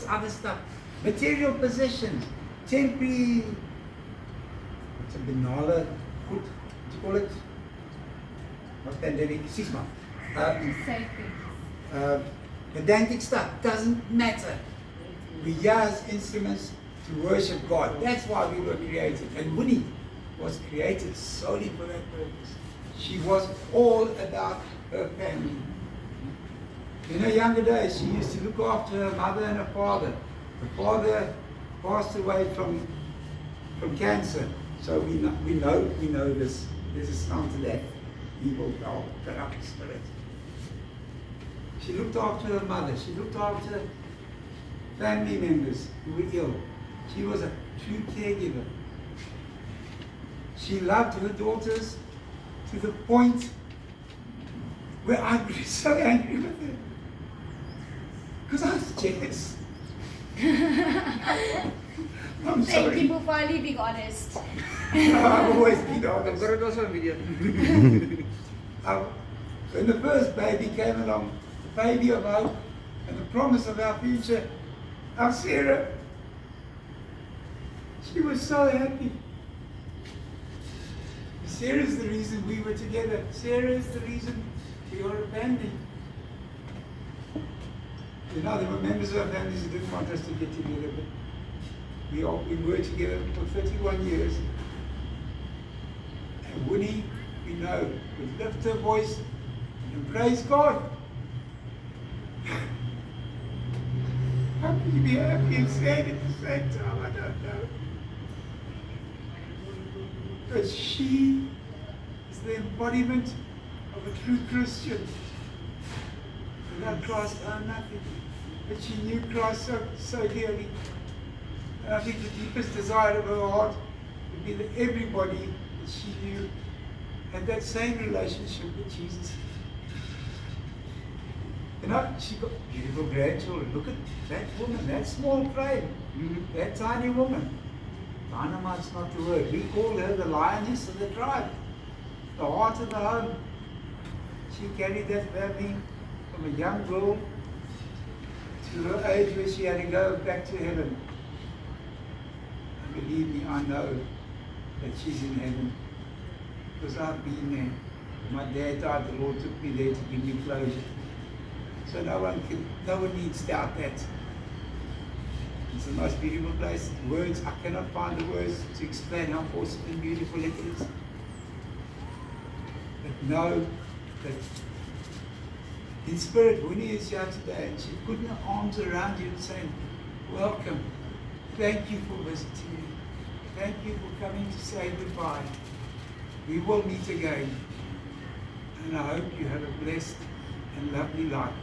this other stuff. Material possessions, temporary, what's a banana, what do you call it? Not pandemic, 6 months. Pedantic stuff doesn't matter. We use instruments to worship God. That's why we were created. And Winnie was created solely for that purpose. She was all about her family. In her younger days, she used to look after her mother and her father. Her father passed away from cancer. So we know this. There's a sound to that evil, corrupt spirit. She looked after her mother. She looked after family members who were ill. She was a true caregiver. She loved her daughters to the point where I grew so angry with her. Because I was jealous. I'm sorry. Thank you for being honest. No, I've always been honest. Got it also on video. When the first baby came along, the baby of hope and the promise of our future, our Sarah, she was so happy. Sarah is the reason we were together. Sarah is the reason we are a family. You know, there were members of our families who didn't want us to get together, but we were together for 31 years. And Winnie, we know, would lift her voice and praise God. How can you be happy and sad at the same time? I don't know. But she is the embodiment of a true Christian. Without Christ, I'm nothing. But she knew Christ so dearly. And I think the deepest desire of her heart would be that everybody that she knew had that same relationship with Jesus. You know, she got beautiful grandchildren. Look at that woman, that small frame, that tiny woman. Dynamite's not the word. We call her the lioness of the tribe, the heart of the home. She carried that family from a young girl to her age where she had to go back to heaven. And believe me, I know that she's in heaven because I've been there. My dad died, the Lord took me there to give me closure. So no one needs to doubt that. It's the most beautiful place. Words, I cannot find the words to explain how awesome and beautiful it is. But know that in spirit, Winnie is here today, and she's putting her arms around you and saying, welcome. Thank you for visiting me. Thank you for coming to say goodbye. We will meet again. And I hope you have a blessed and lovely life.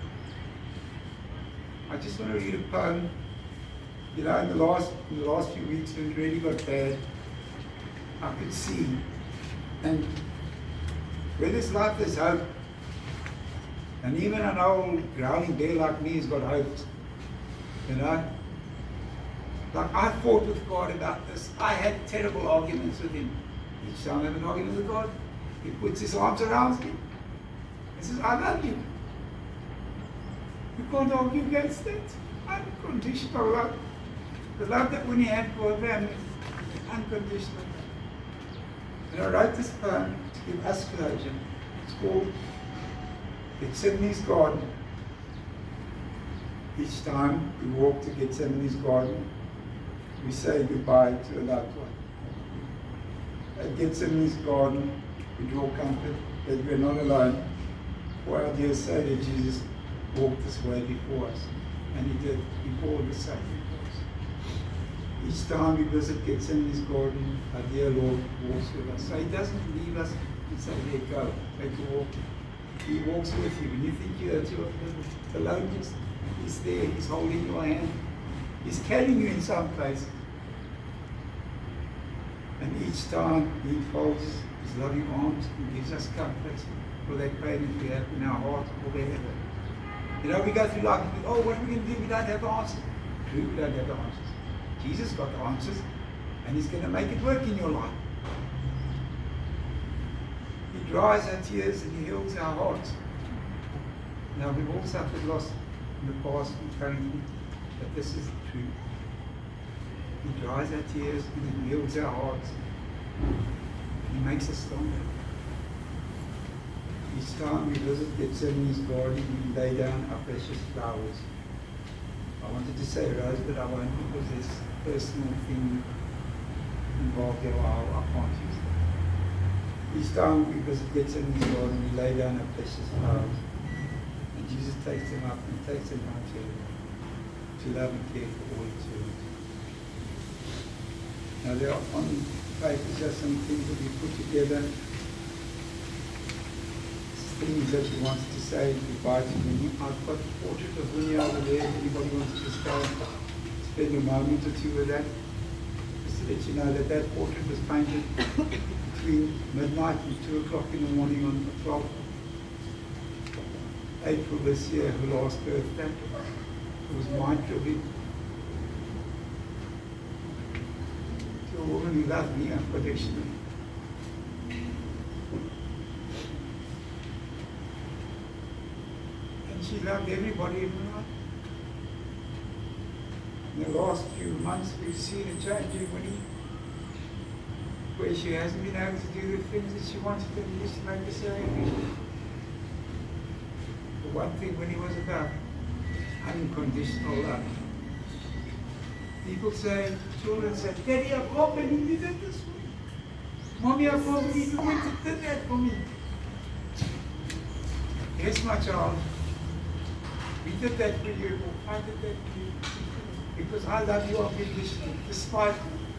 I just want to read a poem. You know, in the last few weeks when it really got bad, I could see. And where there's life, there's hope. And even an old growling bear like me has got hope. You know? Like I fought with God about this. I had terrible arguments with him. Each time I have an argument with God, he puts his arms around me and says, I love you. You can't argue against that. Unconditional love. The love that Winnie had for her family, unconditional. And I wrote this poem to give us closure. It's called Gethsemane's Garden. Each time we walk to Gethsemane's Garden, we say goodbye to a loved one. At Gethsemane's Garden, we draw comfort that we're not alone. For our dear Saviour Jesus walked this way before us, and he did. He bore the sacrifice. Each time we visit Gethsemane's Garden, our dear Lord walks with us. So he doesn't leave us and say, there you go, take a walk. He walks with you. When you think you're alone, he's there, he's holding your hand. He's carrying you in some place. And each time he folds his loving arms and gives us comfort for that pain that we have in our heart or wherever. You know, we go through life and think, oh, what are we going to do? We don't have the answers. True, we don't have the answers. Jesus got the answers, and he's going to make it work in your life. He dries our tears and he heals our hearts. Now, we've all suffered loss in the past and currently. But this is the truth. He dries our tears and He heals our hearts. He makes us stronger. Each time we visit Gethsemane's garden, we lay down our precious flowers. I wanted to say rose, but I won't because there's a personal thing involved here. I can't use that. Each time we visit Gethsemane's garden, we lay down our precious flowers. And Jesus takes them up and takes them home to love and care for all eternity. Now there are on papers just some things that we put together. Things that he wants to say goodbye to Winnie. I've got a portrait of Winnie over there. If anybody wants to just go and spend a moment or two with that. Just to let you know that that portrait was painted between midnight and 2 o'clock in the morning on the 12th April this year, her last birthday. It was mind-tripping. To a woman who loved me unconditionally. She loved everybody in her life. In the last few months, we've seen a change in Winnie, where she hasn't been able to do the things that she wanted to do to make us so happy. The one thing Winnie was about, unconditional love. People say, children say, Daddy, I can't believe you did this for me. Mommy, I can't believe you went and did that for me. Yes, my child. We did that for you, I did that for you, because I love you unconditionally, despite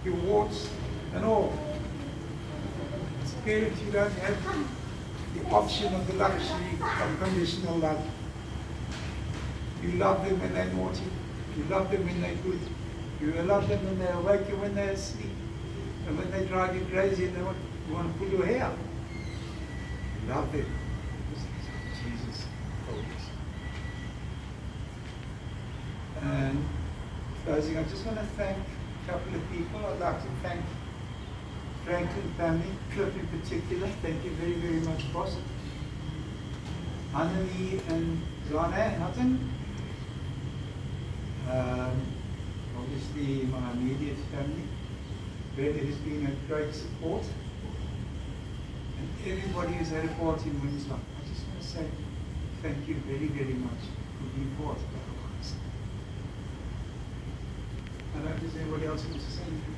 your warts and all. As a parent, you don't have the option of the luxury of unconditional love. You love them when they're naughty, you love them when they're good, you love them when they're awake and when they're asleep, and when they drive you crazy and you want to pull your hair out. You love them, because that's what Jesus told us. And closing, I just want to thank a couple of people. I'd like to thank Franklin family, Cliff in particular. Thank you very, very much, boss. Annelie and Zana Hutton. Obviously, my immediate family. Brenda has been a great support. And everybody who's had a part in Winnie's life. I just want to say thank you very, very much for being part of our lives. I don't know if there's anybody else who wants to say anything.